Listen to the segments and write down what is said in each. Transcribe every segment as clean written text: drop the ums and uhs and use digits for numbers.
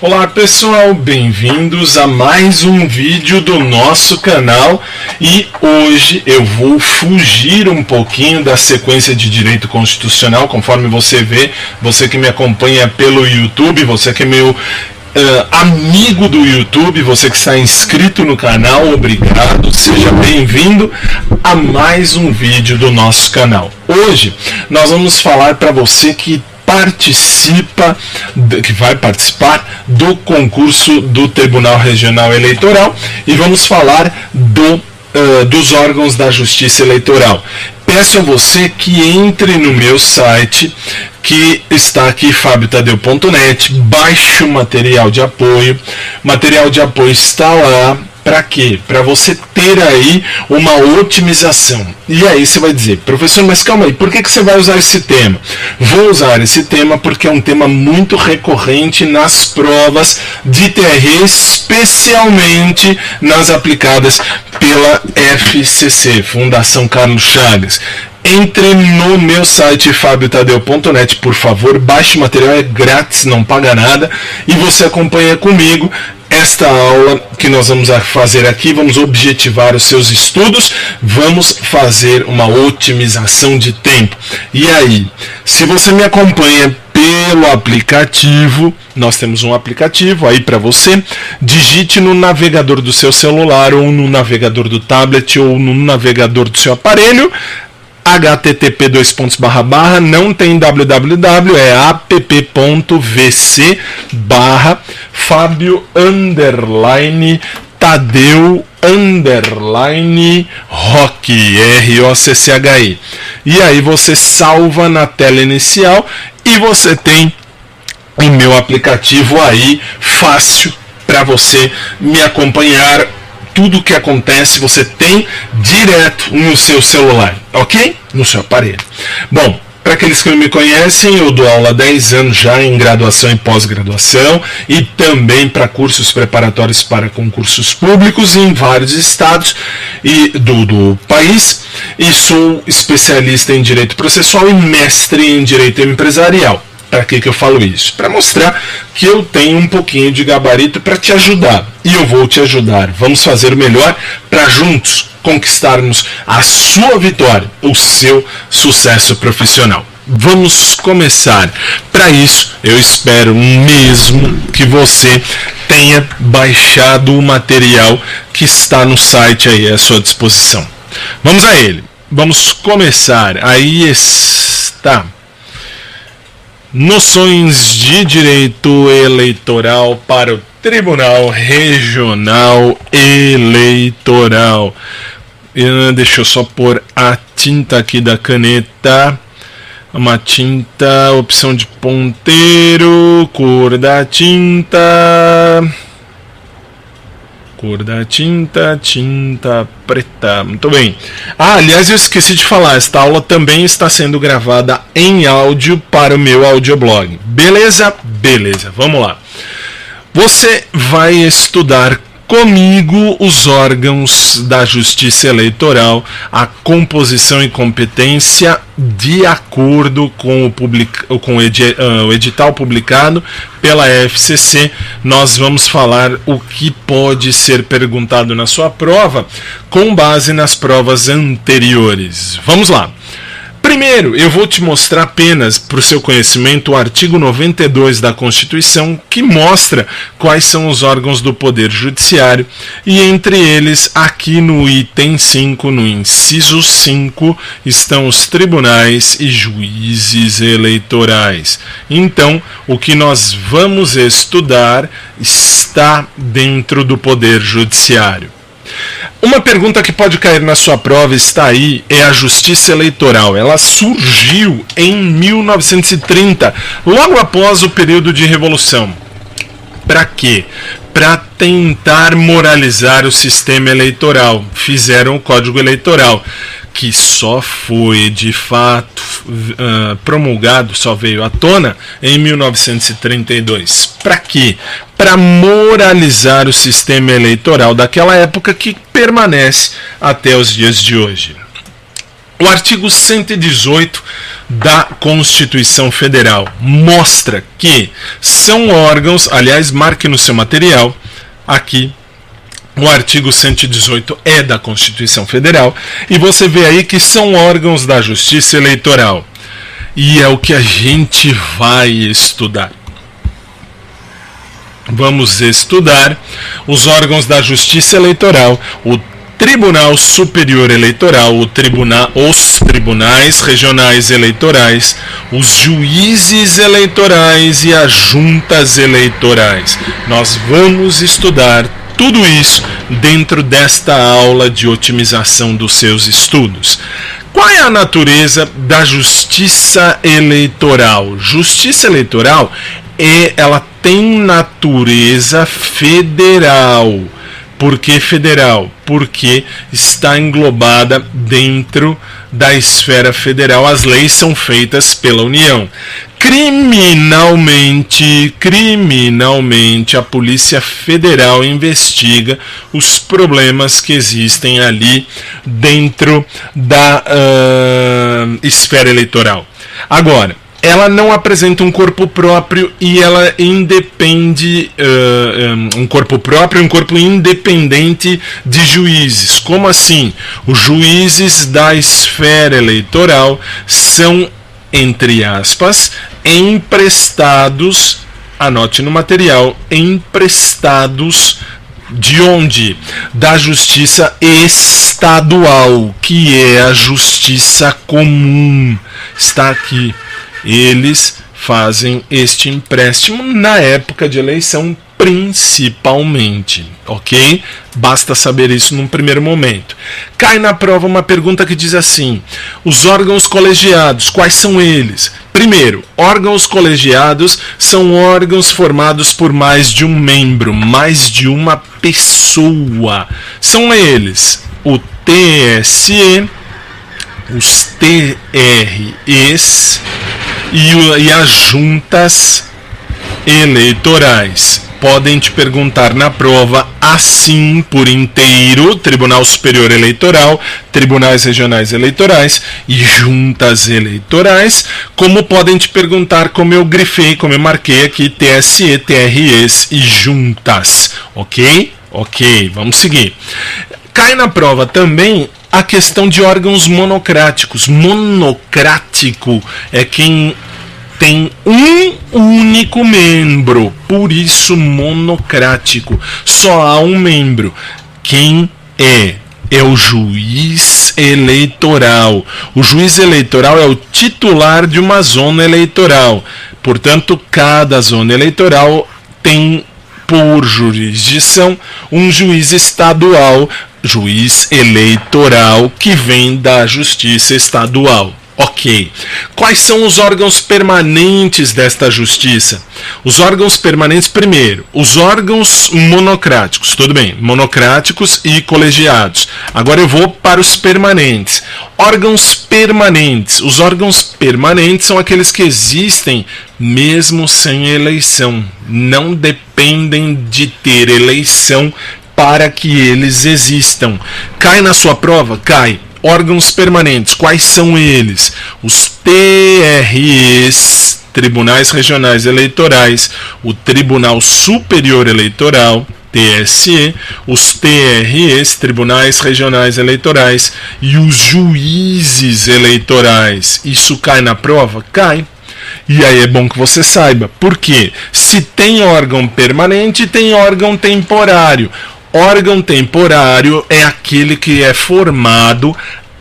Olá pessoal, bem-vindos a mais um vídeo do nosso canal e hoje eu vou fugir um pouquinho da sequência de direito constitucional, conforme você vê, você que me acompanha pelo YouTube, você que é meu amigo do YouTube, você que está inscrito no canal, obrigado, seja bem-vindo a mais um vídeo do nosso canal. Hoje nós vamos falar para você que vai participar do concurso do Tribunal Regional Eleitoral e vamos falar dos órgãos da Justiça Eleitoral. Peço a você que entre no meu site, que está aqui, fabiotadeu.net, baixe o material de apoio. O material de apoio está lá. Para quê? Para você ter aí uma otimização. E aí você vai dizer, professor, mas calma aí, por que você vai usar esse tema? Vou usar esse tema porque é um tema muito recorrente nas provas de TRE, especialmente nas aplicadas pela FCC, Fundação Carlos Chagas. Entre no meu site fabiotadeu.net, por favor, baixe o material, é grátis, não paga nada, e você acompanha comigo esta aula que nós vamos fazer aqui. Vamos objetivar os seus estudos, vamos fazer uma otimização de tempo. E aí, se você me acompanha pelo aplicativo, nós temos um aplicativo aí para você, digite no navegador do seu celular, ou no navegador do tablet, ou no navegador do seu aparelho, http não tem www, é app.vc/Fabio_Tadeu_Rock, ROCCHI. E aí você salva na tela inicial e você tem o meu aplicativo aí fácil para você me acompanhar. Tudo que acontece você tem direto no seu celular, ok? No seu aparelho. Bom, para aqueles que não me conhecem, eu dou aula há 10 anos já em graduação e pós-graduação e também para cursos preparatórios para concursos públicos em vários estados do país, e sou especialista em direito processual e mestre em direito empresarial. Para que eu falo isso? Para mostrar que eu tenho um pouquinho de gabarito para te ajudar. E eu vou te ajudar. Vamos fazer o melhor para juntos conquistarmos a sua vitória, o seu sucesso profissional. Vamos começar. Para isso, eu espero mesmo que você tenha baixado o material que está no site aí à sua disposição. Vamos a ele. Vamos começar. Aí está. Noções de direito eleitoral para o Tribunal Regional Eleitoral. Deixa eu só pôr a tinta aqui da caneta. Uma tinta, opção de ponteiro, cor da tinta. Cor da tinta, tinta preta. Muito bem. Aliás, eu esqueci de falar, esta aula também está sendo gravada em áudio para o meu audioblog. Beleza? Beleza, vamos lá. Você vai estudar comigo os órgãos da Justiça Eleitoral, a composição e competência de acordo com o edital publicado pela FCC. Nós vamos falar o que pode ser perguntado na sua prova com base nas provas anteriores. Vamos lá. Primeiro, eu vou te mostrar apenas, para o seu conhecimento, o artigo 92 da Constituição, que mostra quais são os órgãos do Poder Judiciário, e entre eles, aqui no item 5, no inciso 5, estão os tribunais e juízes eleitorais. Então, o que nós vamos estudar está dentro do Poder Judiciário. Uma pergunta que pode cair na sua prova está aí, é a Justiça Eleitoral. Ela surgiu em 1930, logo após o período de Revolução. Para quê? Para tentar moralizar o sistema eleitoral. Fizeram o Código Eleitoral, que só foi de fato promulgado, só veio à tona em 1932. Para quê? Para moralizar o sistema eleitoral daquela época, que permanece até os dias de hoje. O artigo 118 da Constituição Federal mostra que são órgãos, aliás, marque no seu material, aqui, o artigo 118 é da Constituição Federal, e você vê aí que são órgãos da Justiça Eleitoral. E é o que a gente vai estudar. Vamos estudar os órgãos da Justiça Eleitoral, o Tribunal Superior Eleitoral, os tribunais regionais eleitorais, os juízes eleitorais e as juntas eleitorais. Nós vamos estudar tudo isso dentro desta aula de otimização dos seus estudos. Qual é a natureza da justiça eleitoral? Justiça eleitoral ela tem natureza federal. Por que federal? Porque está englobada dentro da esfera federal. As leis são feitas pela União. Criminalmente, a Polícia Federal investiga os problemas que existem ali dentro da esfera eleitoral. Agora, ela não apresenta um corpo próprio e ela independe, um corpo próprio e um corpo independente de juízes. Como assim? Os juízes da esfera eleitoral são, entre aspas, emprestados, anote no material, emprestados de onde? Da justiça estadual, que é a justiça comum. Está aqui. Eles fazem este empréstimo na época de eleição, principalmente, ok? Basta saber isso num primeiro momento. Cai na prova uma pergunta que diz assim: os órgãos colegiados, quais são eles? Primeiro, órgãos colegiados são órgãos formados por mais de um membro, mais de uma pessoa. São eles o TSE, os TREs e as juntas eleitorais. Podem te perguntar na prova assim por inteiro: Tribunal Superior Eleitoral, Tribunais Regionais Eleitorais e Juntas Eleitorais, como podem te perguntar, como eu grifei, como eu marquei aqui, TSE, TREs e Juntas. Ok? Ok, vamos seguir. Cai na prova também a questão de órgãos monocráticos. Monocrático é quem tem um único membro, por isso monocrático. Só há um membro. Quem é? É o juiz eleitoral. O juiz eleitoral é o titular de uma zona eleitoral. Portanto, cada zona eleitoral tem por jurisdição um juiz estadual, juiz eleitoral, que vem da justiça estadual. Ok. Quais são os órgãos permanentes desta justiça? Os órgãos permanentes, primeiro, os órgãos monocráticos, tudo bem, monocráticos e colegiados. Agora eu vou para os permanentes. Órgãos permanentes. Os órgãos permanentes são aqueles que existem mesmo sem eleição. Não dependem de ter eleição para que eles existam. Cai na sua prova? Cai. Órgãos permanentes, quais são eles? Os TREs, Tribunais Regionais Eleitorais, o Tribunal Superior Eleitoral, TSE, os TREs, Tribunais Regionais Eleitorais, e os juízes eleitorais. Isso cai na prova? Cai. E aí é bom que você saiba. Por quê? Se tem órgão permanente, tem órgão temporário. Órgão temporário é aquele que é formado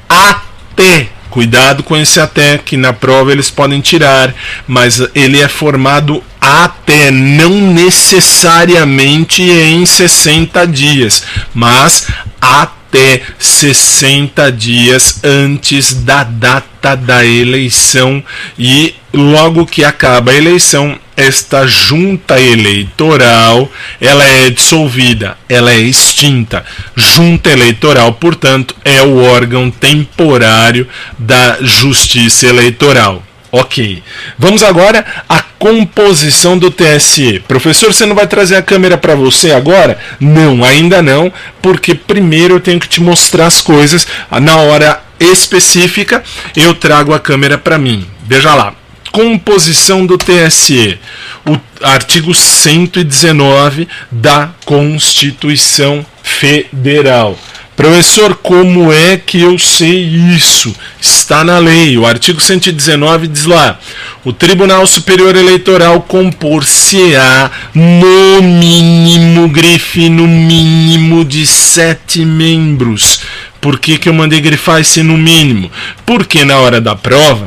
até, cuidado com esse até, que na prova eles podem tirar, mas ele é formado até, não necessariamente em 60 dias, mas até 60 dias antes da data da eleição, e logo que acaba a eleição, esta junta eleitoral, ela é dissolvida, ela é extinta. Junta eleitoral, portanto, é o órgão temporário da justiça eleitoral. Ok. Vamos agora à composição do TSE. Professor, você não vai trazer a câmera para você agora? Não, ainda não, porque primeiro eu tenho que te mostrar as coisas. Na hora específica, eu trago a câmera para mim. Veja lá. Composição do TSE. O artigo 119 da Constituição Federal. Professor, como é que eu sei isso? Está na lei. O artigo 119 diz lá: o Tribunal Superior Eleitoral compor-se-á no mínimo, grife, no mínimo de 7 membros. Por que eu mandei grifar esse no mínimo? Porque na hora da prova,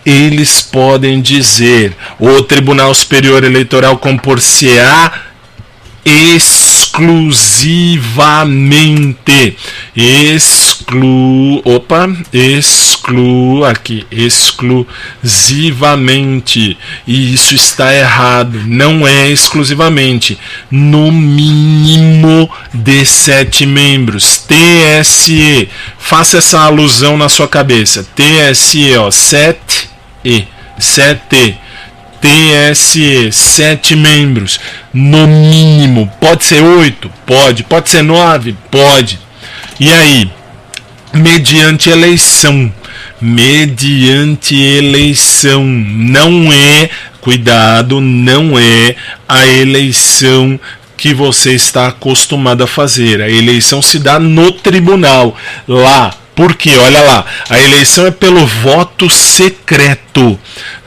eles podem dizer: o Tribunal Superior Eleitoral compor-se-á exclusivamente, exclusivamente, e isso está errado, não é exclusivamente, no mínimo de 7 membros, TSE, faça essa alusão na sua cabeça, TSE, ó, 7 TSE, 7 membros, no mínimo. Pode ser 8? Pode ser 9? Pode. E aí? Mediante eleição, não é, cuidado, não é a eleição que você está acostumado a fazer. A eleição se dá no tribunal, lá. Por quê? Olha lá, a eleição é pelo voto secreto.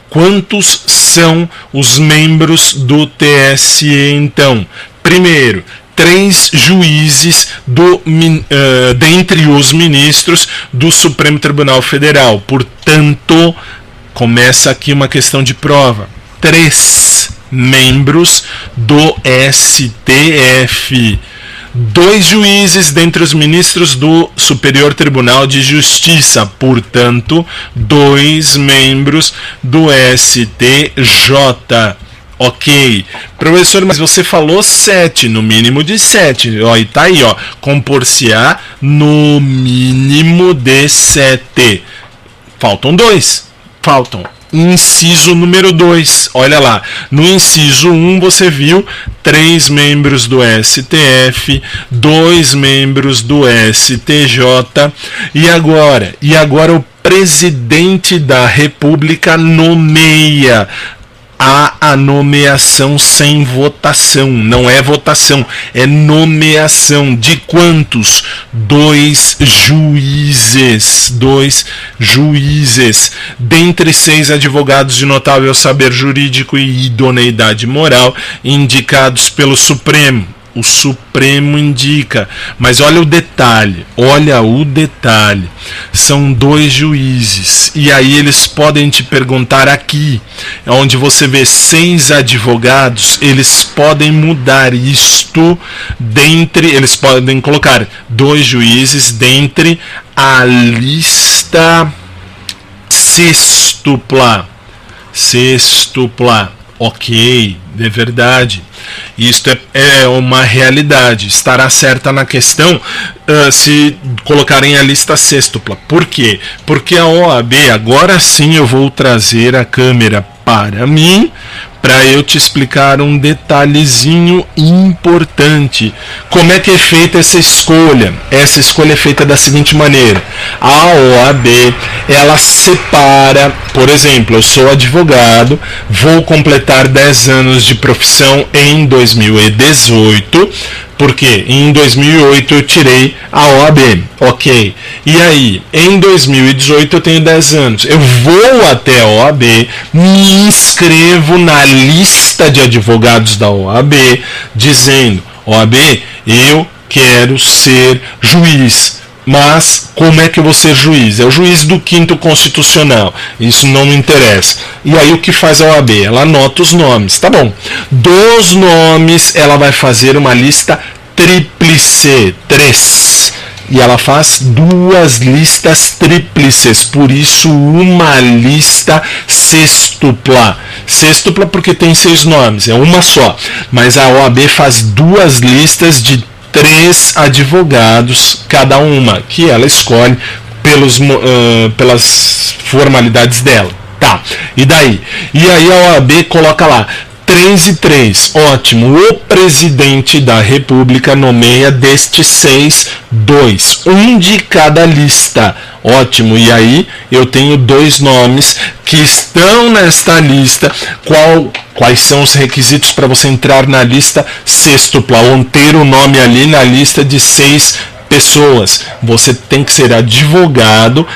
Quantos são os membros do TSE, então? Primeiro, 3 juízes dentre os ministros do Supremo Tribunal Federal. Portanto, começa aqui uma questão de prova. 3 membros do STF. 2 juízes dentre os ministros do Superior Tribunal de Justiça, portanto, 2 membros do STJ. Ok. Professor, mas você falou 7, no mínimo de 7. Ó, e tá aí, ó. Compor-se-á no mínimo de 7. Faltam 2. Inciso número 2, olha lá, no inciso 1 você viu 3 membros do STF, 2 membros do STJ, e agora o presidente da República nomeia. Há a nomeação sem votação, não é votação, é nomeação de quantos? 2 juízes, dentre 6 advogados de notável saber jurídico e idoneidade moral indicados pelo Supremo. O Supremo indica, mas olha o detalhe, são 2 juízes, e aí eles podem te perguntar aqui, onde você vê 6 advogados, eles podem mudar isto eles podem colocar 2 juízes dentre a lista sextupla, ok, é verdade. Isto é uma realidade. Estará certa na questão se colocarem a lista sextupla. Por quê? Porque a OAB, agora sim eu vou trazer a câmera para mim, para eu te explicar um detalhezinho importante. Como é que é feita essa escolha? Essa escolha é feita da seguinte maneira: a OAB, ela separa, por exemplo, eu sou advogado, vou completar 10 anos de profissão em 2018, porque em 2008 eu tirei a OAB, ok. E aí, em 2018 eu tenho 10 anos. Eu vou até a OAB, me inscrevo na lista de advogados da OAB, dizendo: OAB, eu quero ser juiz. Mas como é que eu vou ser juiz? É o juiz do 5º Constitucional. Isso não me interessa. E aí o que faz a OAB? Ela anota os nomes. Tá bom. Dos nomes, ela vai fazer uma lista tríplice. 3. E ela faz 2 listas tríplices. Por isso, uma lista sextupla. Sextupla porque tem 6 nomes. É uma só. Mas a OAB faz 2 listas de 3 advogados, cada uma, que ela escolhe pelas formalidades dela. Tá, e daí? E aí a OAB coloca lá 3 e 3, ótimo. O presidente da República nomeia destes 6, 2, um de cada lista. Ótimo, e aí eu tenho 2 nomes que estão nesta lista. Quais são os requisitos para você entrar na lista sextupla, ou ter o nome ali na lista de 6 pessoas? Você tem que ser advogado,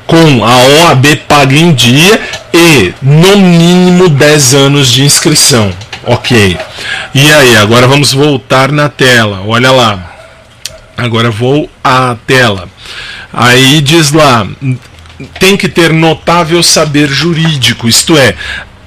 com a OAB paga em dia e no mínimo 10 anos de inscrição. Ok. E aí, agora vamos voltar na tela. Olha lá. Agora vou à tela. Aí diz lá, tem que ter notável saber jurídico, isto é,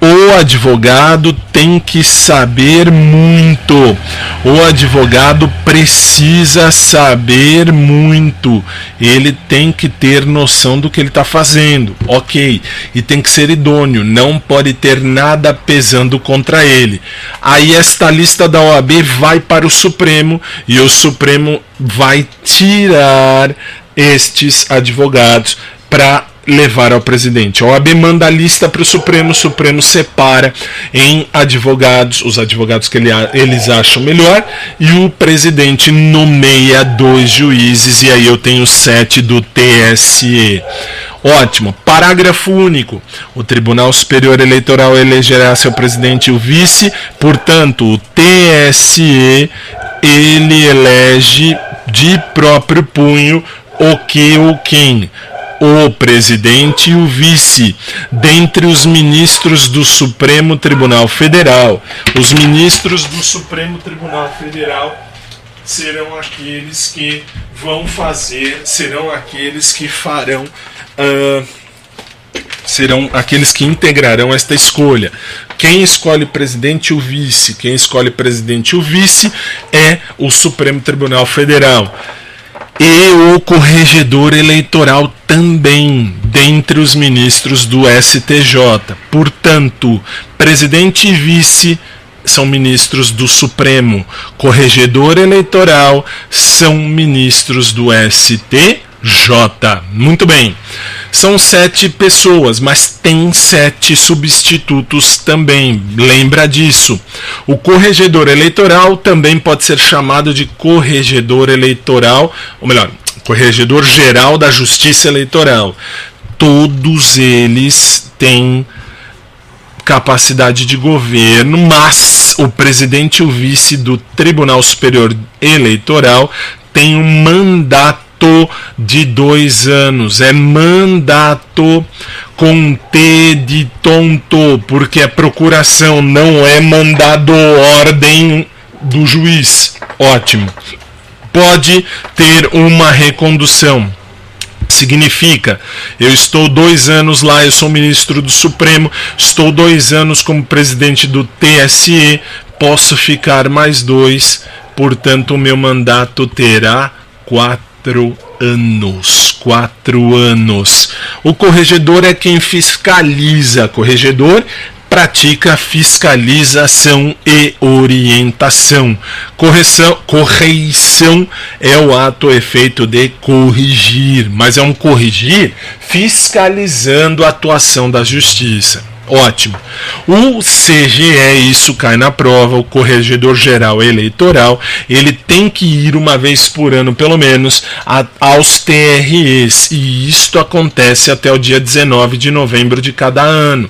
o advogado tem que saber muito. O advogado precisa saber muito. Ele tem que ter noção do que ele está fazendo. Ok. E tem que ser idôneo. Não pode ter nada pesando contra ele. Aí esta lista da OAB vai para o Supremo. E o Supremo vai tirar estes advogados para levar ao presidente. A OAB manda a lista para o Supremo separa em advogados, os advogados que eles acham melhor, e o presidente nomeia 2 juízes, e aí eu tenho 7 do TSE. Ótimo. Parágrafo único. O Tribunal Superior Eleitoral elegerá seu presidente e o vice, portanto, o TSE ele elege de próprio punho o que ou quem? O presidente e o vice, dentre os ministros do Supremo Tribunal Federal. Os ministros do Supremo Tribunal Federal serão aqueles que vão fazer, serão aqueles que farão, serão aqueles que integrarão esta escolha. Quem escolhe presidente e o vice? Quem escolhe presidente e o vice é o Supremo Tribunal Federal. E o corregedor eleitoral também, dentre os ministros do STJ. Portanto, presidente e vice são ministros do Supremo. Corregedor eleitoral são ministros do STJ. Muito bem. São 7 pessoas, mas tem 7 substitutos também. Lembra disso. O corregedor eleitoral também pode ser chamado de corregedor eleitoral, ou melhor, corregedor geral da Justiça Eleitoral. Todos eles têm capacidade de governo, mas o presidente e o vice do Tribunal Superior Eleitoral têm um mandato de 2 anos. É mandato com T de tonto, porque é procuração, não é mandado ordem do juiz. Ótimo. Pode ter uma recondução. Significa, eu estou 2 anos lá, eu sou ministro do Supremo, estou 2 anos como presidente do TSE, posso ficar mais 2, portanto o meu mandato terá 4 anos. 4 anos. O corregedor é quem fiscaliza. Corregedor pratica fiscalização e orientação. Correição é o ato ou efeito de corrigir, mas é um corrigir fiscalizando a atuação da justiça. Ótimo. O CGE, isso cai na prova, o Corregedor Geral Eleitoral, ele tem que ir uma vez por ano, pelo menos, aos TREs, e isto acontece até o dia 19 de novembro de cada ano.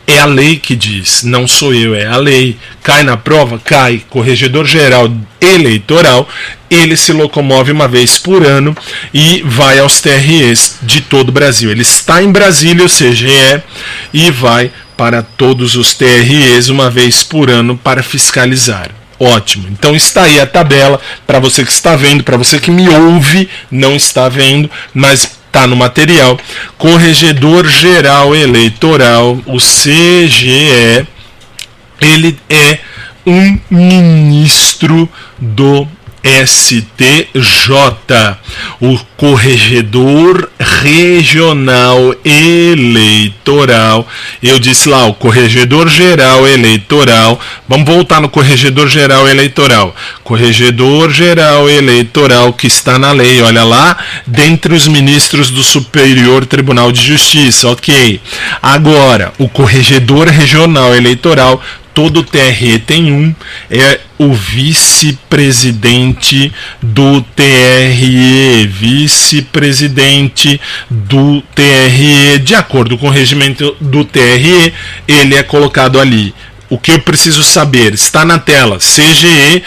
É a lei que diz, não sou eu, é a lei. Cai na prova? Cai. Corregedor Geral Eleitoral, ele se locomove uma vez por ano e vai aos TREs de todo o Brasil. Ele está em Brasília, o CGE, e vai para todos os TREs uma vez por ano para fiscalizar. Ótimo. Então está aí a tabela para você que está vendo, para você que me ouve, não está vendo, mas está no material. Corregedor Geral Eleitoral, o CGE, ele é um ministro do STJ, o Corregedor Regional Eleitoral. Eu disse lá, o Corregedor Geral Eleitoral. Vamos voltar no Corregedor Geral Eleitoral. Corregedor Geral Eleitoral, que está na lei, olha lá, dentre os ministros do Superior Tribunal de Justiça, ok. Agora, o Corregedor Regional Eleitoral, todo TRE tem um, é o vice-presidente do TRE, vice-presidente do TRE, de acordo com o regimento do TRE, ele é colocado ali. O que eu preciso saber? Está na tela, CGE,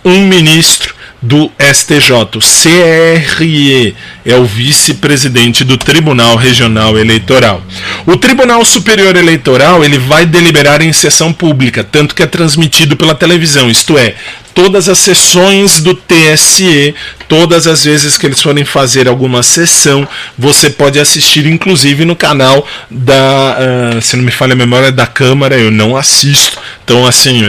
um ministro do STJ, o CRE é o vice-presidente do Tribunal Regional Eleitoral. O Tribunal Superior Eleitoral, ele vai deliberar em sessão pública, tanto que é transmitido pela televisão, isto é, todas as sessões do TSE, todas as vezes que eles forem fazer alguma sessão, você pode assistir, inclusive no canal da, se não me falha a memória, da Câmara. Eu não assisto, então assim,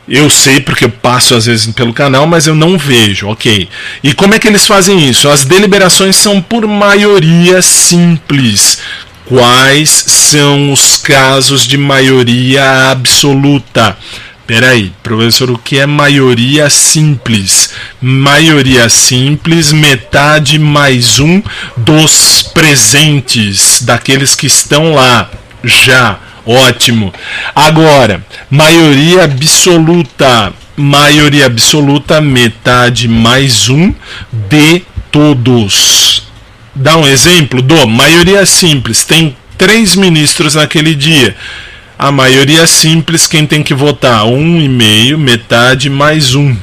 eu sei porque eu passo às vezes pelo canal, mas eu não vejo, ok. E como é que eles fazem isso? As deliberações são por maioria simples. Quais são os casos de maioria absoluta? Peraí, professor, o que é maioria simples? Maioria simples, metade mais um dos presentes, daqueles que estão lá já. Ótimo. Agora, maioria absoluta, metade mais um de todos. Dá um exemplo do maioria simples, tem 3 ministros naquele dia. A maioria simples, quem tem que votar? 1,5, metade mais 1.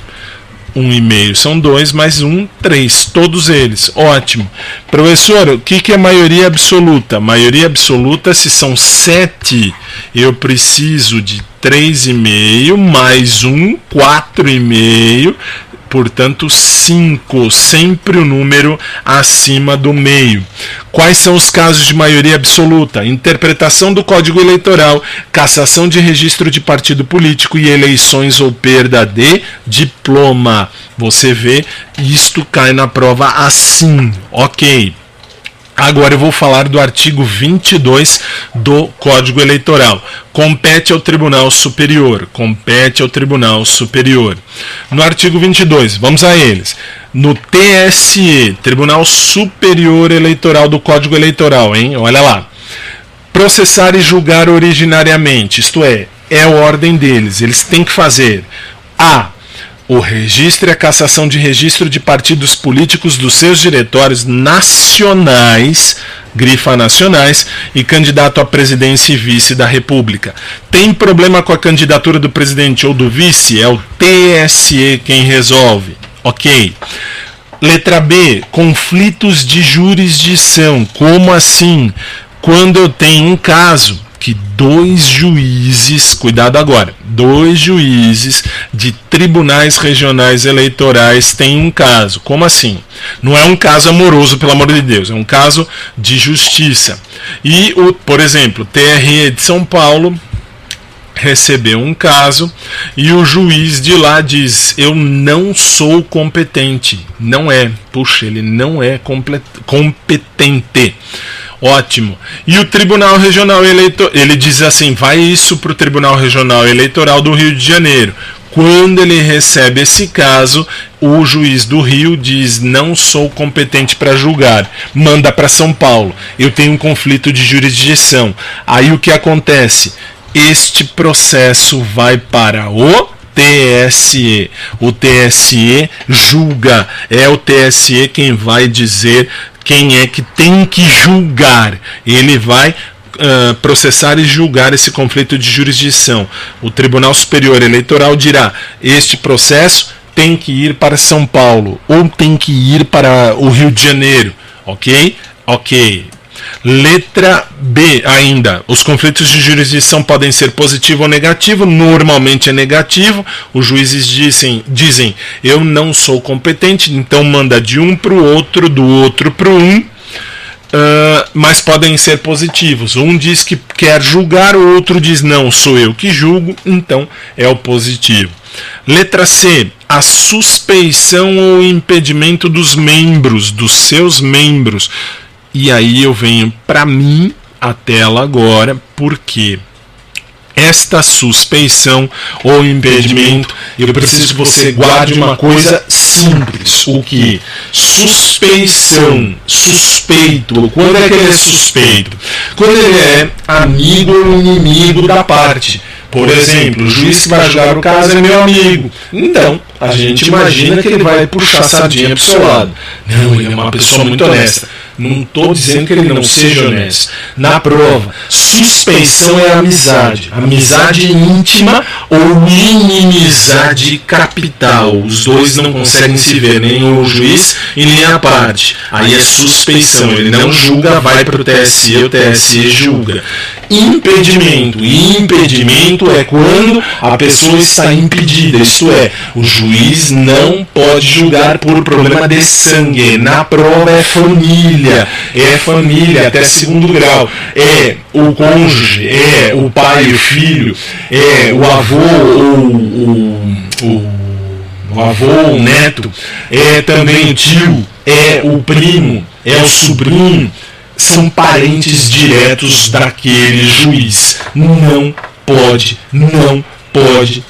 1,5 são 2, mais 1, 3, todos eles. Ótimo. Professor, o que é maioria absoluta? Maioria absoluta, se são 7, eu preciso de 3,5 mais 1, 4,5, portanto 5, sempre o número acima do meio. Quais são os casos de maioria absoluta? Interpretação do Código Eleitoral, cassação de registro de partido político e eleições ou perda de diploma. Você vê, isto cai na prova assim, ok. Agora eu vou falar do artigo 22 do Código Eleitoral. Compete ao Tribunal Superior. Compete ao Tribunal Superior. No artigo 22, vamos a eles. No TSE, Tribunal Superior Eleitoral do Código Eleitoral, hein? Olha lá. Processar e julgar originariamente, isto é a ordem deles. Eles têm que fazer a o registro e a cassação de registro de partidos políticos dos seus diretórios nacionais, grifa nacionais, e candidato à presidência e vice da República. Tem problema com a candidatura do presidente ou do vice? É o TSE quem resolve. Ok. Letra B, conflitos de jurisdição. Como assim? Quando eu tenho um caso que 2 juízes, cuidado agora, 2 juízes de tribunais regionais eleitorais têm um caso. Como assim? Não é um caso amoroso, pelo amor de Deus, é um caso de justiça. E, por exemplo, o TRE de São Paulo recebeu um caso e o juiz de lá diz: eu não sou competente. Não é. Puxa, ele não é competente. Ótimo. E o Tribunal Regional Eleitoral, ele diz assim, vai isso para o Tribunal Regional Eleitoral do Rio de Janeiro. Quando ele recebe esse caso, o juiz do Rio diz, não sou competente para julgar, manda para São Paulo. Eu tenho um conflito de jurisdição. Aí o que acontece? Este processo vai para o TSE. O TSE julga. É o TSE quem vai dizer quem é que tem que julgar. Ele vai processar e julgar esse conflito de jurisdição. O Tribunal Superior Eleitoral dirá: este processo tem que ir para São Paulo ou tem que ir para o Rio de Janeiro. Ok? Ok. Letra B ainda. Os conflitos de jurisdição podem ser positivo ou negativo. Normalmente é negativo. Os juízes dizem eu não sou competente, então manda de um para o outro, do outro para um. Mas podem ser positivos. Um diz que quer julgar, o outro diz não, sou eu que julgo, então é o positivo. Letra C. a suspeição ou impedimento dos membros, dos seus membros. E aí eu venho para mim a tela agora, porque esta suspeição ou impedimento, eu preciso que você guarde uma coisa simples. O que? Suspeição, suspeito. Quando é que ele é suspeito? Quando ele é amigo ou inimigo da parte. Por exemplo, o juiz que vai julgar o caso é meu amigo. Então, a gente imagina que ele vai puxar a sardinha para o seu lado. Não, ele é uma pessoa muito honesta. Não estou dizendo que ele não seja honesto. Na prova, suspeição é amizade. Amizade íntima ou inimizade capital. Os dois não conseguem se ver, nem o juiz e nem a parte. Aí é suspeição. Ele não julga, vai para o TSE, o TSE julga. Impedimento. Impedimento é quando a pessoa está impedida. Isto é, o juiz não pode julgar por problema de sangue. Na prova é família. É família até segundo grau. É o cônjuge, é o pai e o filho, é o avô ou o avô ou o neto, é também o tio, é o primo, é o sobrinho. São parentes diretos daquele juiz. Não pode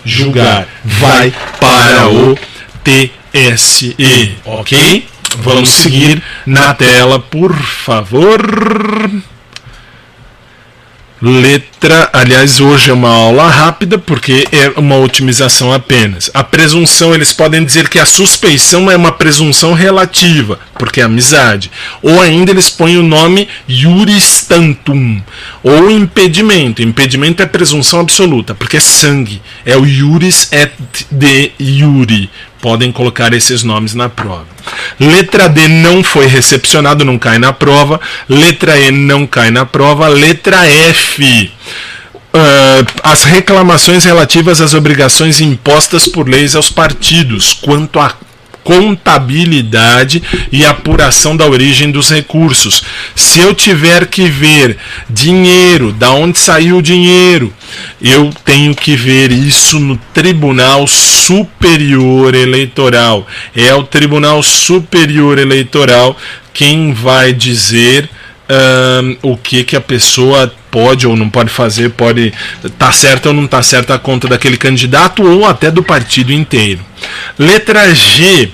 julgar. Vai para o TSE, ok? Vamos seguir na tela, por favor. Letra, aliás, hoje é uma aula rápida porque é uma otimização apenas. A presunção, eles podem dizer que a suspeição é uma presunção relativa, porque é amizade. Ou ainda eles põem o nome iuris tantum. Ou impedimento. Impedimento é presunção absoluta, porque é sangue. É o iuris et de iuri. Podem colocar esses nomes na prova. Letra D não foi recepcionado, não cai na prova. Letra E não cai na prova. Letra F. As reclamações relativas às obrigações impostas por leis aos partidos, quanto à contabilidade e apuração da origem dos recursos. Se eu tiver que ver dinheiro, da onde saiu o dinheiro, eu tenho que ver isso no Tribunal Superior Eleitoral. É o Tribunal Superior Eleitoral quem vai dizer o que a pessoa pode ou não pode fazer, pode estar certa ou não estar certa a conta daquele candidato ou até do partido inteiro. Letra G.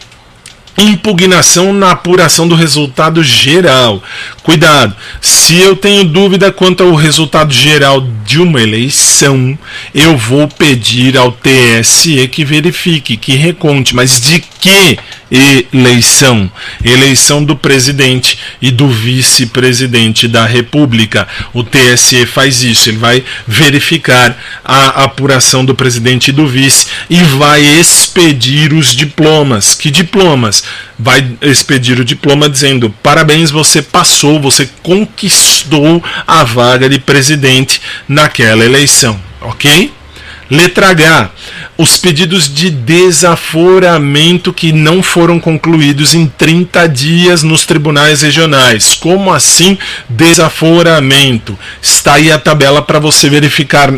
Impugnação na apuração do resultado geral. Cuidado, se eu tenho dúvida quanto ao resultado geral de uma eleição, eu vou pedir ao TSE que verifique, que reconte, mas de que eleição? Eleição do presidente e do vice-presidente da República. O TSE faz isso, ele vai verificar a apuração do presidente e do vice e vai expedir os diplomas. Que diplomas? Vai expedir o diploma dizendo: parabéns, você passou, você conquistou a vaga de presidente naquela eleição, ok? Letra H. Os pedidos de desaforamento que não foram concluídos em 30 dias nos tribunais regionais. Como assim desaforamento? Está aí a tabela para você verificar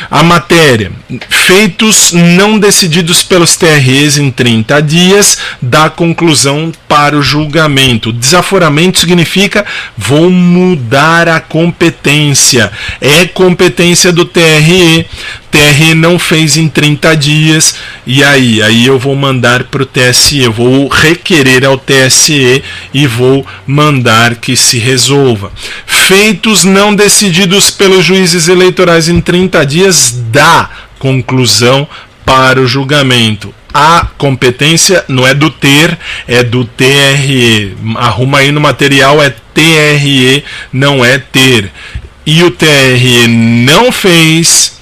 a matéria. Feitos não decididos pelos TREs em 30 dias da conclusão para o julgamento. Desaforamento significa vou mudar a competência. É competência do TRE. TRE não fez em 30 dias, e aí eu vou mandar para o TSE, eu vou requerer ao TSE e vou mandar que se resolva. Feitos não decididos pelos juízes eleitorais em 30 dias da conclusão para o julgamento. A competência não é do TER, é do TRE. Arruma aí no material, é TRE, não é TER. E o TRE não fez.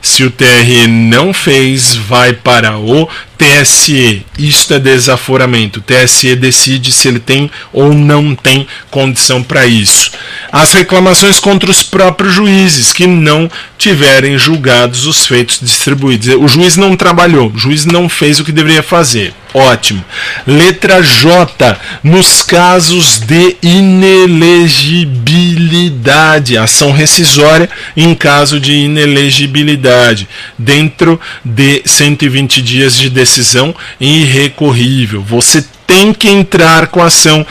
Se o TRE não fez, vai para o TSE. Isto é desaforamento. O TSE decide se ele tem ou não tem condição para isso. As reclamações contra os próprios juízes que não tiverem julgados os feitos distribuídos. O juiz não trabalhou, o juiz não fez o que deveria fazer. Ótimo. Letra J. Nos casos de inelegibilidade, ação rescisória em caso de inelegibilidade, dentro de 120 dias de decisão decisão irrecorrível. Você tem que entrar com a ação.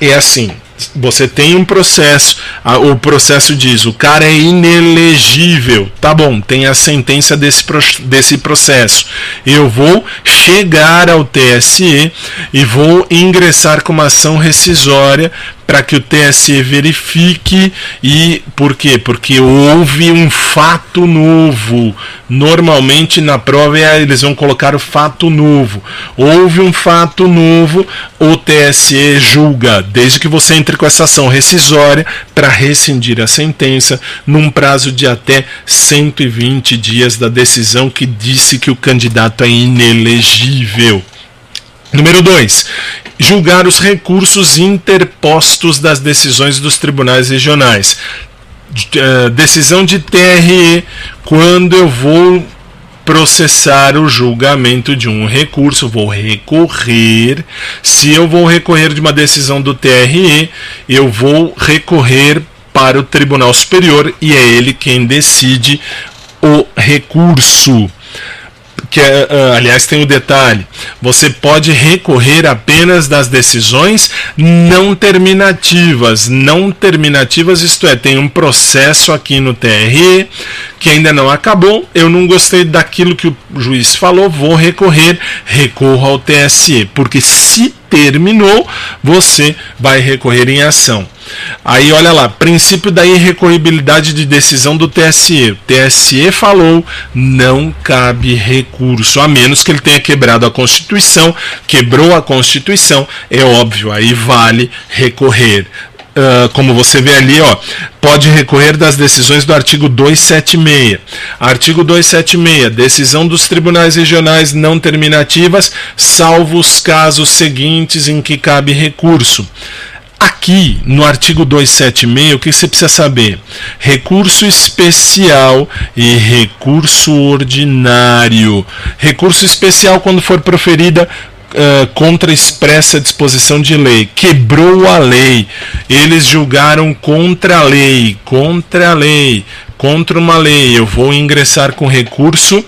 É assim, você tem um processo, o processo diz, o cara é inelegível, tá bom, tem a sentença desse processo. Eu vou chegar ao TSE e vou ingressar com uma ação rescisória para que o TSE verifique. E por quê? Porque houve um fato novo. Normalmente na prova eles vão colocar o fato novo. Houve um fato novo, o TSE julga, desde que você entre com essa ação rescisória para rescindir a sentença num prazo de até 120 dias da decisão que disse que o candidato é inelegível. Número 2. Julgar os recursos interpostos das decisões dos tribunais regionais. Decisão de TRE, quando eu vou processar o julgamento de um recurso, vou recorrer. Se eu vou recorrer de uma decisão do TRE, eu vou recorrer para o Tribunal Superior e é ele quem decide o recurso. Aliás, tem um detalhe: você pode recorrer apenas das decisões não terminativas. Não terminativas, isto é, tem um processo aqui no TRE que ainda não acabou, eu não gostei daquilo que o juiz falou, vou recorrer, recorro ao TSE, porque se terminou, você vai recorrer em ação. Aí olha lá, princípio da irrecorribilidade de decisão do TSE. O TSE falou, não cabe recurso, a menos que ele tenha quebrado a Constituição. Quebrou a Constituição, é óbvio, aí vale recorrer. Como você vê ali, pode recorrer das decisões do artigo 276. Artigo 276, decisão dos tribunais regionais não terminativas, salvo os casos seguintes em que cabe recurso. Aqui, no artigo 276, o que você precisa saber? Recurso especial e recurso ordinário. Recurso especial quando for proferida contra expressa disposição de lei. Quebrou a lei. Eles julgaram contra a lei. Contra uma lei. Eu vou ingressar com recurso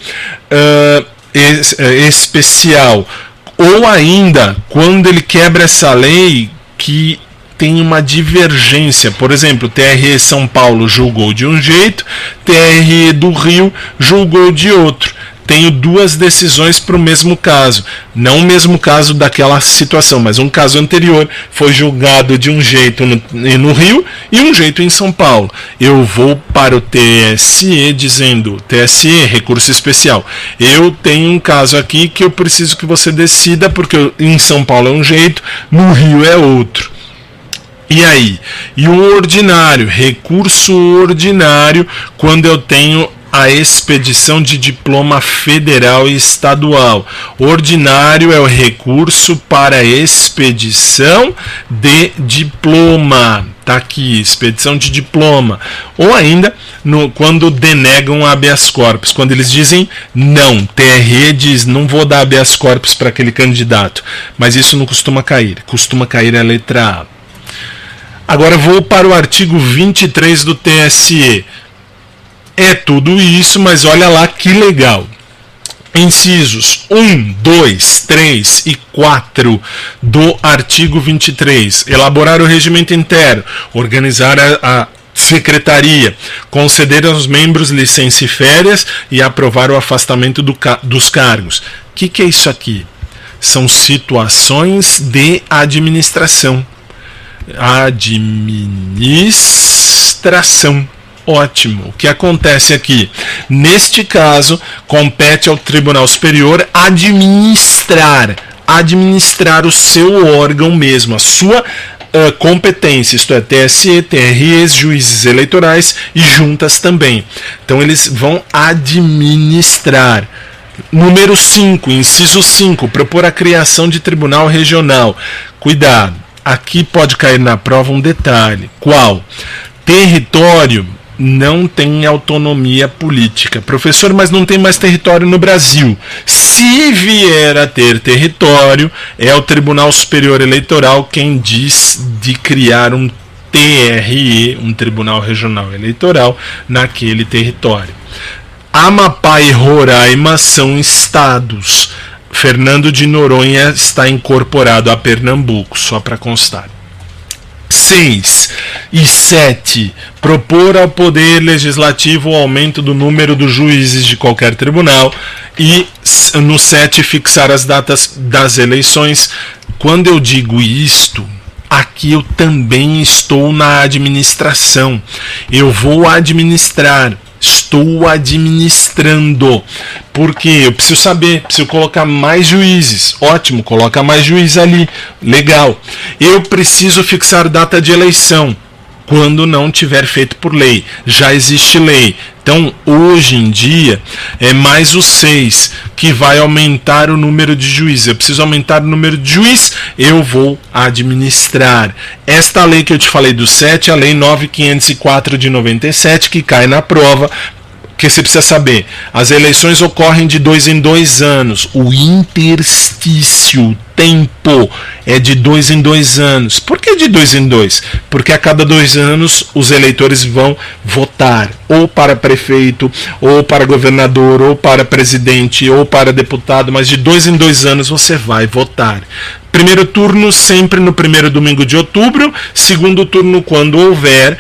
especial. Ou ainda, quando ele quebra essa lei que tem uma divergência. Por exemplo, TRE São Paulo julgou de um jeito, TRE do Rio julgou de outro. Tenho duas decisões para o mesmo caso. Não o mesmo caso daquela situação, mas um caso anterior foi julgado de um jeito no Rio e um jeito em São Paulo. Eu vou para o TSE dizendo, TSE, recurso especial, eu tenho um caso aqui que eu preciso que você decida, porque em São Paulo é um jeito, no Rio é outro. E aí? E o ordinário, recurso ordinário, quando eu tenho a expedição de diploma federal e estadual. Ordinário é o recurso para expedição de diploma. Está aqui, expedição de diploma. Ou ainda, quando denegam habeas corpus, quando eles dizem não, TRE diz não vou dar habeas corpus para aquele candidato. Mas isso não costuma cair a letra A. Agora vou para o artigo 23 do TSE. É tudo isso, mas olha lá que legal. Incisos 1, 2, 3 e 4 do artigo 23. Elaborar o regimento interno, organizar a secretaria, conceder aos membros licença e férias e aprovar o afastamento dos cargos. O que é isso aqui? São situações de administração. Administração. Ótimo. O que acontece aqui? Neste caso, compete ao Tribunal Superior administrar o seu órgão mesmo, a sua competência, isto é, TSE, TREs, juízes eleitorais e juntas também. Então eles vão administrar. Número 5, inciso 5, propor a criação de tribunal regional. Cuidado, aqui pode cair na prova um detalhe. Qual? Território não tem autonomia política. Professor, mas não tem mais território no Brasil. Se vier a ter território, é o Tribunal Superior Eleitoral quem diz de criar um TRE, um Tribunal Regional Eleitoral, naquele território. Amapá e Roraima são estados. Fernando de Noronha está incorporado a Pernambuco, só para constar. 6 e 7. Propor ao Poder Legislativo o aumento do número dos juízes de qualquer tribunal. E no 7, fixar as datas das eleições. Quando eu digo isto, aqui eu também estou na administração. Eu vou administrar. Estou administrando. Porque eu preciso saber, preciso colocar mais juízes. Ótimo, coloca mais juízes ali. Legal. Eu preciso fixar data de eleição. Quando não tiver feito por lei. Já existe lei. Então, hoje em dia, é mais o 6 que vai aumentar o número de juízes. Eu preciso aumentar o número de juízes, eu vou administrar. Esta lei que eu te falei do 7, a Lei 9.504 de 97, que cai na prova, que você precisa saber. As eleições ocorrem de 2 em 2 anos. O interstício, tempo, é de 2 em 2 anos. Por que de 2 em 2? Porque a cada 2 anos os eleitores vão votar ou para prefeito, ou para governador, ou para presidente, ou para deputado, mas de 2 em 2 anos você vai votar. Primeiro turno sempre no primeiro domingo de outubro, segundo turno quando houver,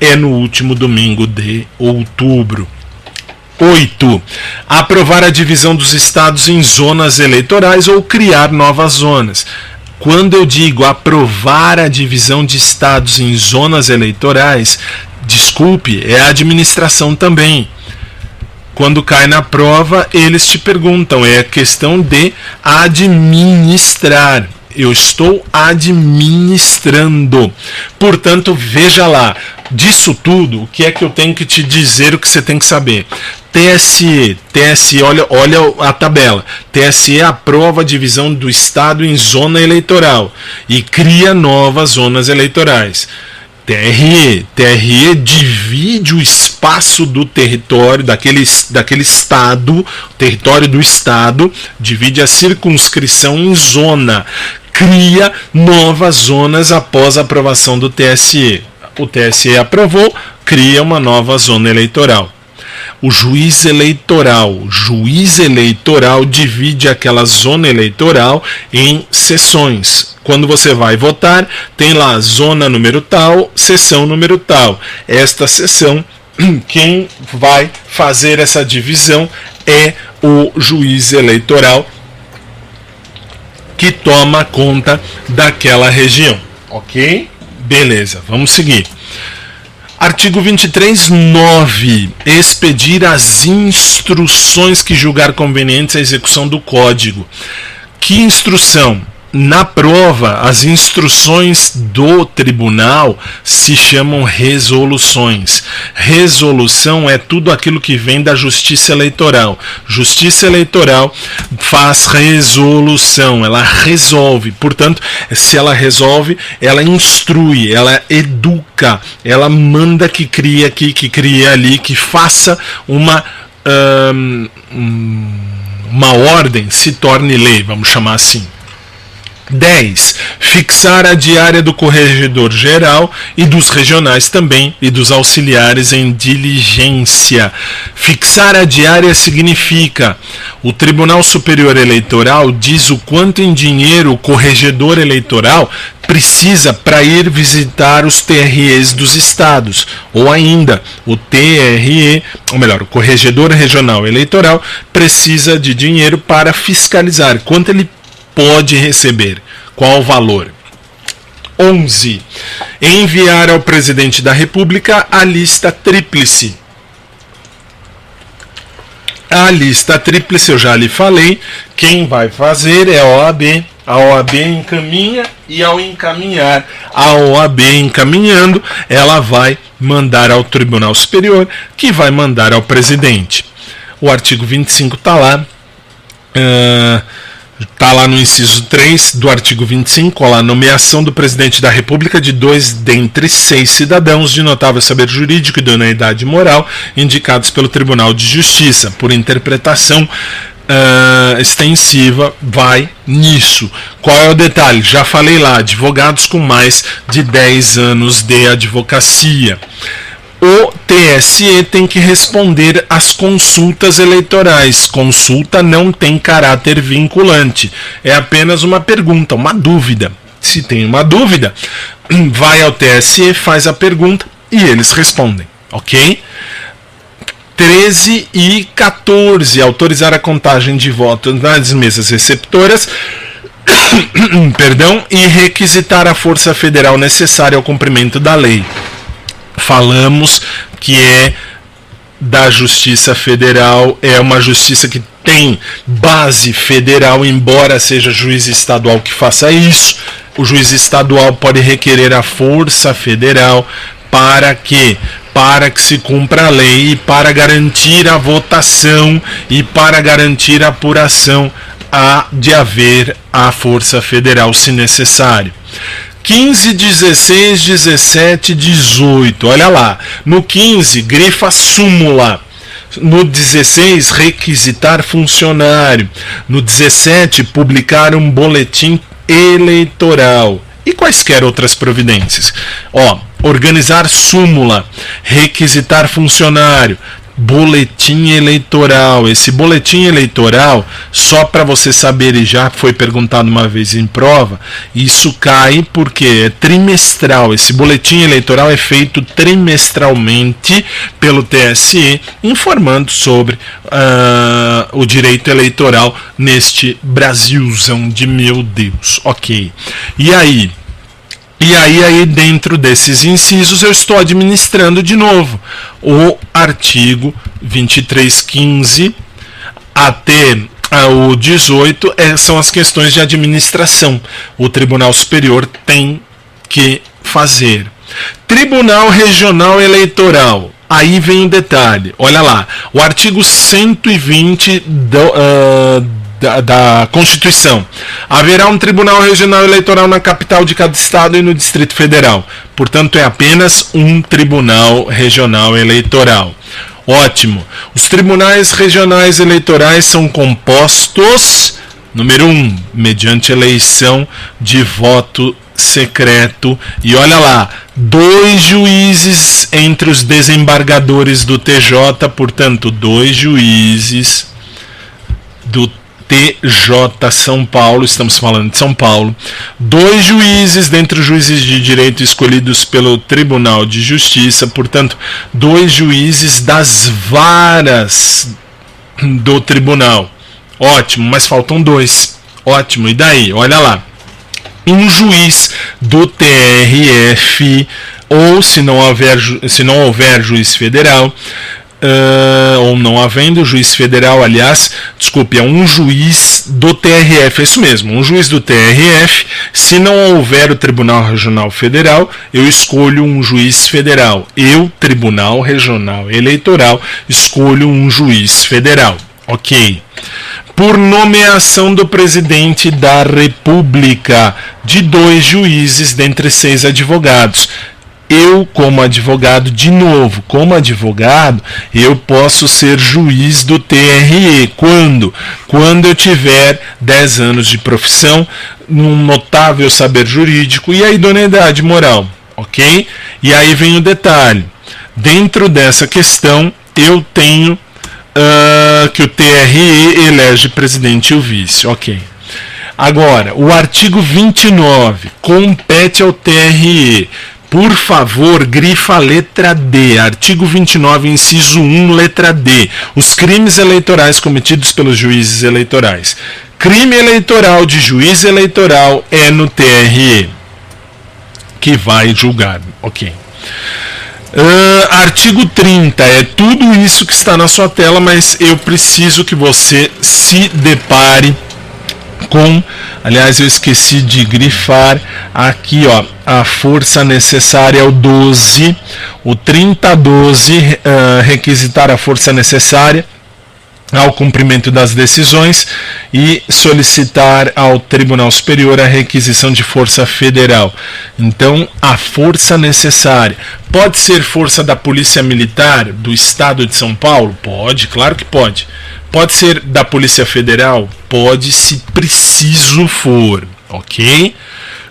é no último domingo de outubro. 8. Aprovar a divisão dos estados em zonas eleitorais ou criar novas zonas. Quando eu digo aprovar a divisão de estados em zonas eleitorais, desculpe, é a administração também. Quando cai na prova, eles te perguntam, é questão de administrar. Eu estou administrando. Portanto, veja lá, disso tudo, o que é que eu tenho que te dizer, o que você tem que saber? TSE, olha a tabela. TSE aprova a divisão do Estado em zona eleitoral e cria novas zonas eleitorais. TRE divide o espaço do território, daquele estado, o território do estado, divide a circunscrição em zona, cria novas zonas após a aprovação do TSE. O TSE aprovou, cria uma nova zona eleitoral. O juiz eleitoral divide aquela zona eleitoral em seções. Quando você vai votar, tem lá zona número tal, seção número tal. Esta seção, quem vai fazer essa divisão é o juiz eleitoral que toma conta daquela região. Ok? Beleza, vamos seguir. Artigo 23, 9. Expedir as instruções que julgar convenientes à execução do Código. Que instrução? Na prova, as instruções do tribunal se chamam resoluções. Resolução é tudo aquilo que vem da Justiça Eleitoral. Justiça Eleitoral faz resolução, ela resolve. Portanto, se ela resolve, ela instrui, ela educa, ela manda que crie aqui, que crie ali, que faça uma ordem, se torne lei, vamos chamar assim. 10. Fixar a diária do corregedor geral e dos regionais também e dos auxiliares em diligência. Fixar a diária significa o Tribunal Superior Eleitoral diz o quanto em dinheiro o corregedor eleitoral precisa para ir visitar os TREs dos estados, ou ainda o TRE, ou melhor, o Corregedor Regional Eleitoral precisa de dinheiro para fiscalizar quanto ele pode receber, qual o valor. 11. Enviar ao Presidente da República a lista tríplice. A lista tríplice eu já lhe falei, quem vai fazer é a OAB. A OAB encaminha e ao encaminhar, a OAB encaminhando, ela vai mandar ao Tribunal Superior, que vai mandar ao Presidente. O artigo 25 está lá. Está lá no inciso 3 do artigo 25, a nomeação do Presidente da República de 2 dentre 6 cidadãos de notável saber jurídico e idoneidade moral indicados pelo Tribunal de Justiça, por interpretação extensiva, vai nisso. Qual é o detalhe? Já falei lá, advogados com mais de 10 anos de advocacia. o TSE tem que responder às consultas eleitorais. Consulta não tem caráter vinculante, é apenas uma pergunta, uma dúvida. Se tem uma dúvida, vai ao TSE, faz a pergunta e eles respondem, ok? 13 e 14, autorizar a contagem de votos nas mesas receptoras perdão, e requisitar a força federal necessária ao cumprimento da lei. Falamos que é da Justiça Federal, é uma justiça que tem base federal, embora seja juiz estadual que faça isso. O juiz estadual pode requerer a força federal para que se cumpra a lei e para garantir a votação e para garantir a apuração de haver a força federal se necessário. 15, 16, 17, 18, olha lá, no 15 grifa súmula, no 16 requisitar funcionário, no 17 publicar um boletim eleitoral e quaisquer outras providências. Organizar súmula, requisitar funcionário, boletim eleitoral. Esse boletim eleitoral, só para você saber, e já foi perguntado uma vez em prova, isso cai porque é trimestral. Esse boletim eleitoral é feito trimestralmente pelo TSE, informando sobre o direito eleitoral neste Brasilzão de meu Deus. Ok. E aí, dentro desses incisos, eu estou administrando de novo o artigo 2315 até o 18, são as questões de administração. O Tribunal Superior tem que fazer. Tribunal Regional Eleitoral. Aí vem o detalhe. Olha lá, o artigo 120 da Constituição. Haverá um Tribunal Regional Eleitoral na capital de cada estado e no Distrito Federal. Portanto, é apenas um Tribunal Regional Eleitoral. Ótimo. Os tribunais regionais eleitorais são compostos, número 1, mediante eleição de voto secreto. E olha lá, 2 juízes entre os desembargadores do TJ, portanto, 2 juízes do TJ São Paulo, estamos falando de São Paulo, 2 juízes dentre os juízes de direito escolhidos pelo Tribunal de Justiça, portanto, 2 juízes das varas do tribunal. Ótimo, mas faltam 2. Ótimo, e daí? Olha lá. Um juiz do TRF, ou se não houver juiz federal, ou não havendo juiz federal, aliás, desculpe, é um juiz do TRF, é isso mesmo, um juiz do TRF. Se não houver o Tribunal Regional Federal, eu escolho um juiz federal. Eu, Tribunal Regional Eleitoral, escolho um juiz federal. Ok. Por nomeação do presidente da República, de 2 juízes dentre 6 advogados. Eu, como advogado, de novo, como advogado, eu posso ser juiz do TRE. Quando? Quando eu tiver 10 anos de profissão, num notável saber jurídico e a idoneidade moral, ok? E aí vem o detalhe. Dentro dessa questão, eu tenho que o TRE elege presidente e o vice, ok? Agora, o artigo 29 compete ao TRE. Por favor, grifa a letra D. Artigo 29, inciso 1, letra D. Os crimes eleitorais cometidos pelos juízes eleitorais. Crime eleitoral de juiz eleitoral é no TRE, que vai julgar, ok? Artigo 30, é tudo isso que está na sua tela, mas eu preciso que você se depare com, aliás, eu esqueci de grifar aqui, ó, a força necessária é o 12, o 3012, requisitar a força necessária ao cumprimento das decisões e solicitar ao Tribunal Superior a requisição de força federal. Então, a força necessária pode ser força da Polícia Militar do Estado de São Paulo? Pode, claro que pode. Pode ser da Polícia Federal? Pode, se preciso for, ok?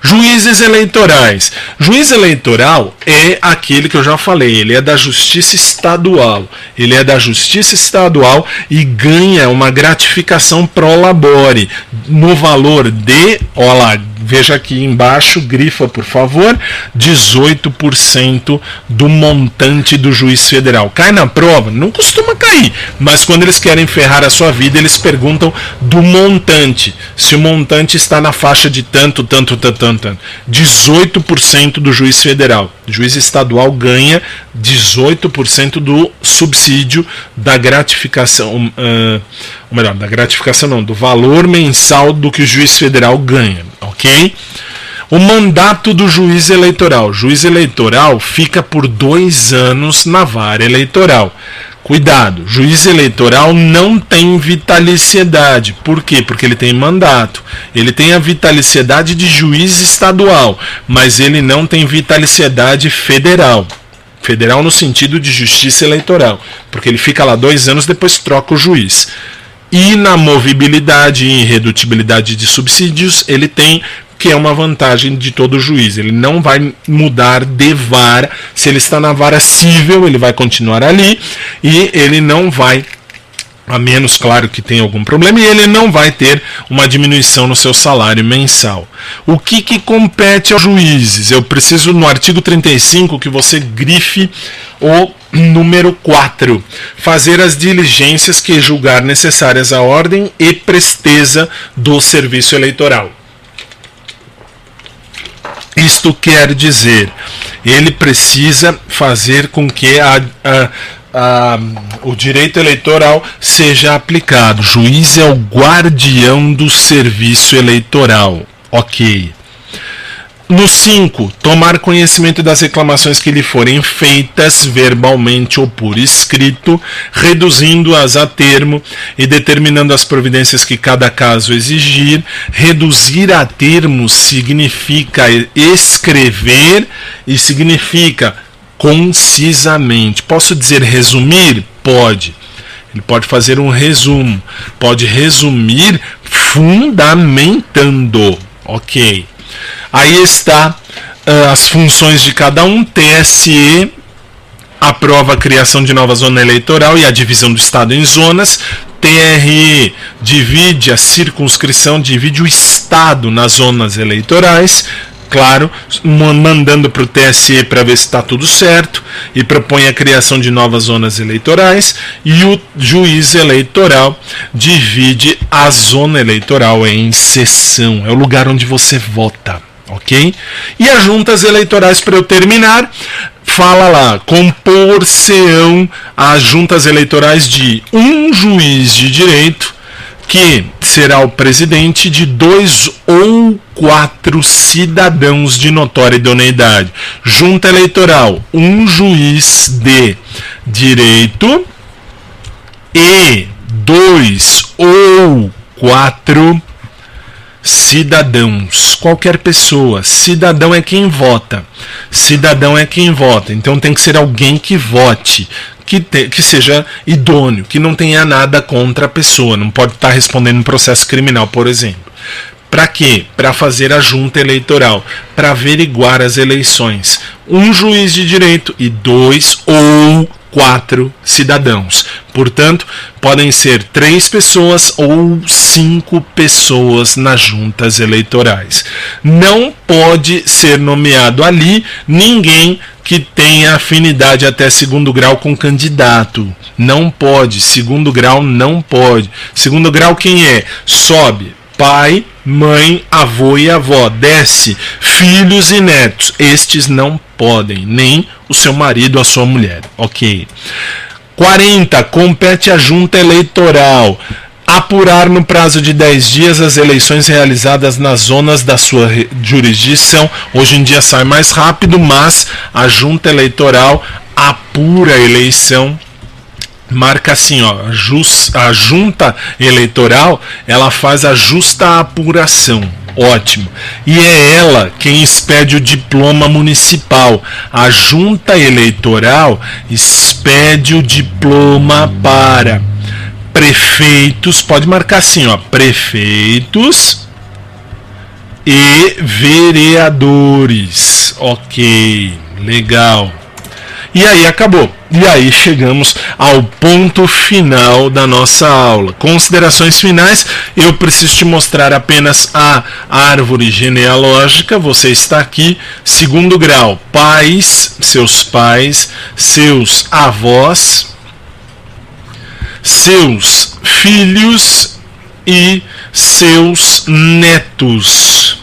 Juízes eleitorais. Juiz eleitoral é aquele que eu já falei, ele é da Justiça Estadual. Ele é da Justiça Estadual e ganha uma gratificação pro labore no valor de, olha lá, veja aqui embaixo, grifa por favor, 18% do montante do juiz federal. Cai na prova? Não costuma cair, mas quando eles querem ferrar a sua vida, eles perguntam do montante. Se o montante está na faixa de tanto. 18% do juiz federal. O juiz estadual ganha 18% do subsídio da gratificação, ou melhor, da gratificação não, do valor mensal do que o juiz federal ganha, ok? O mandato do juiz eleitoral. O juiz eleitoral fica por 2 anos na vara eleitoral. Cuidado, juiz eleitoral não tem vitaliciedade. Por quê? Porque ele tem mandato. Ele tem a vitaliciedade de juiz estadual, mas ele não tem vitaliciedade federal. Federal no sentido de justiça eleitoral, porque ele fica lá 2 anos, depois troca o juiz. Inamovibilidade e irredutibilidade de subsídios ele tem, que é uma vantagem de todo juiz. Ele não vai mudar de vara. Se ele está na vara civil, ele vai continuar ali e ele não vai, a menos, claro, que tem algum problema, e ele não vai ter uma diminuição no seu salário mensal. O que compete aos juízes? Eu preciso, no artigo 35, que você grife o número 4. Fazer as diligências que julgar necessárias à ordem e presteza do serviço eleitoral. Isto quer dizer, ele precisa fazer com que o direito eleitoral seja aplicado. O juiz é o guardião do serviço eleitoral. Ok. No 5, tomar conhecimento das reclamações que lhe forem feitas verbalmente ou por escrito, reduzindo-as a termo e determinando as providências que cada caso exigir. Reduzir a termo significa escrever e significa concisamente. Posso dizer resumir? Pode. Ele pode fazer um resumo. Pode resumir fundamentando. Ok. Aí está as funções de cada um. TSE aprova a criação de nova zona eleitoral e a divisão do Estado em zonas. TRE divide a circunscrição, divide o Estado nas zonas eleitorais. Claro, mandando para o TSE para ver se está tudo certo, e propõe a criação de novas zonas eleitorais, e o juiz eleitoral divide a zona eleitoral em seção, é o lugar onde você vota, ok? E as juntas eleitorais, para eu terminar, fala lá, compor-se-ão as juntas eleitorais de um juiz de direito, que será o presidente, de 2 ou 4 cidadãos de notória idoneidade. Junta eleitoral, um juiz de direito e 2 ou 4 cidadãos. Qualquer pessoa. Cidadão é quem vota. Cidadão é quem vota. Então tem que ser alguém que vote, que seja idôneo, que não tenha nada contra a pessoa, não pode estar respondendo um processo criminal, por exemplo. Para quê? Para fazer a junta eleitoral, para averiguar as eleições. Um juiz de direito e 2 ou 4 cidadãos. Portanto, podem ser 3 pessoas ou 5 pessoas nas juntas eleitorais. Não pode ser nomeado ali ninguém que tenha afinidade até 2º grau com candidato. Não pode. 2º grau não pode. 2º grau quem é? Sobe. Pai, mãe, avô e avó. Desce. Filhos e netos. Estes não podem. Nem o seu marido ou a sua mulher. Ok. 40. Compete à junta eleitoral apurar no prazo de 10 dias as eleições realizadas nas zonas da sua jurisdição. Hoje em dia sai mais rápido, mas a junta eleitoral apura a eleição. Marca assim, ó, a junta eleitoral, ela faz a justa apuração. Ótimo. E é ela quem expede o diploma municipal. A junta eleitoral expede o diploma para prefeitos, pode marcar assim, ó, prefeitos e vereadores. Ok, legal. E aí acabou. E aí chegamos ao ponto final da nossa aula. Considerações finais, eu preciso te mostrar apenas a árvore genealógica. Você está aqui, segundo grau, pais, seus avós, seus filhos e seus netos.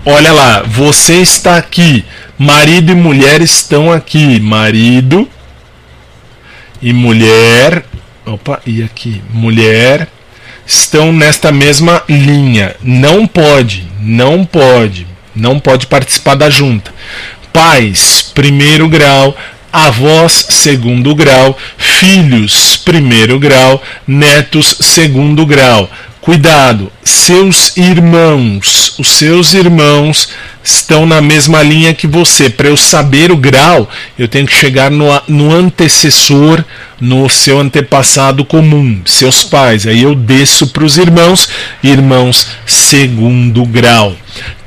Olha lá, você está aqui. Marido e mulher estão aqui. Marido e mulher. Opa, e aqui? Mulher estão nesta mesma linha. Não pode participar da junta. Pais, primeiro grau. Avós, segundo grau. Filhos, primeiro grau. Netos, segundo grau. Cuidado, os seus irmãos estão na mesma linha que você. Para eu saber o grau, eu tenho que chegar no antecessor, no seu antepassado comum, seus pais. Aí eu desço para os irmãos segundo grau.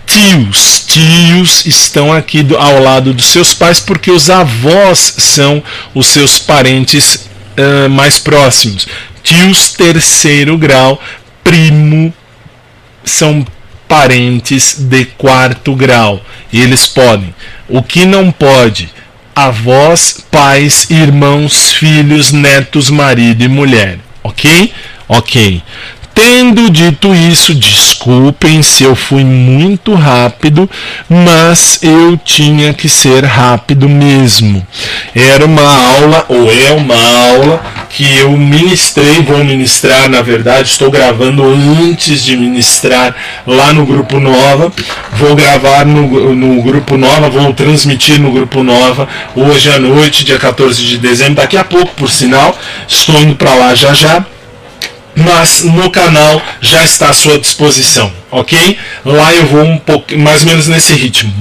Tios estão aqui ao lado dos seus pais, porque os avós são os seus parentes mais próximos. Tios, terceiro grau. Primo são parentes de quarto grau. Eles podem. O que não pode? Avós, pais, irmãos, filhos, netos, marido e mulher. Ok? Ok. Tendo dito isso, desculpem se eu fui muito rápido, mas eu tinha que ser rápido mesmo. Era uma aula, ou é uma aula, que eu vou ministrar, na verdade, estou gravando antes de ministrar lá no Grupo Nova. Vou gravar no Grupo Nova, vou transmitir no Grupo Nova hoje à noite, dia 14 de dezembro, daqui a pouco, por sinal, estou indo para lá já. Mas no canal já está à sua disposição, ok? Lá eu vou um pouco, mais ou menos nesse ritmo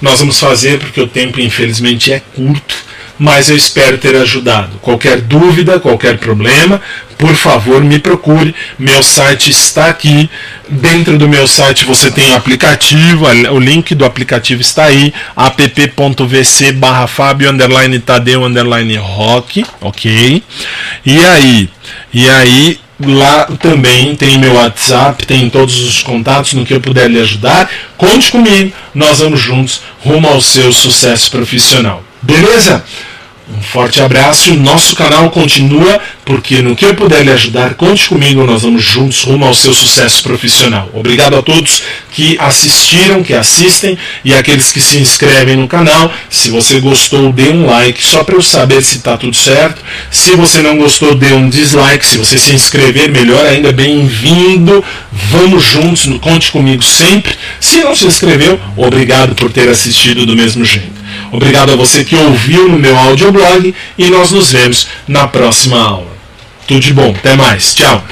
nós vamos fazer, porque o tempo infelizmente é curto, mas eu espero ter ajudado. Qualquer dúvida, qualquer problema, por favor me procure, meu site está aqui, dentro do meu site você tem o aplicativo, o link do aplicativo está aí, app.vc/Fabio_Tadeu_Rock, ok? E aí, lá também tem meu WhatsApp, tem todos os contatos no que eu puder lhe ajudar. Conte comigo, nós vamos juntos rumo ao seu sucesso profissional. Beleza? Um forte abraço, nosso canal continua, porque no que eu puder lhe ajudar, conte comigo, nós vamos juntos rumo ao seu sucesso profissional. Obrigado a todos que assistiram, que assistem, e aqueles que se inscrevem no canal. Se você gostou, dê um like, só para eu saber se está tudo certo. Se você não gostou, dê um dislike. Se você se inscrever, melhor ainda, bem-vindo. Vamos juntos, conte comigo sempre. Se não se inscreveu, obrigado por ter assistido do mesmo jeito. Obrigado a você que ouviu no meu audioblog e nós nos vemos na próxima aula. Tudo de bom, até mais, tchau!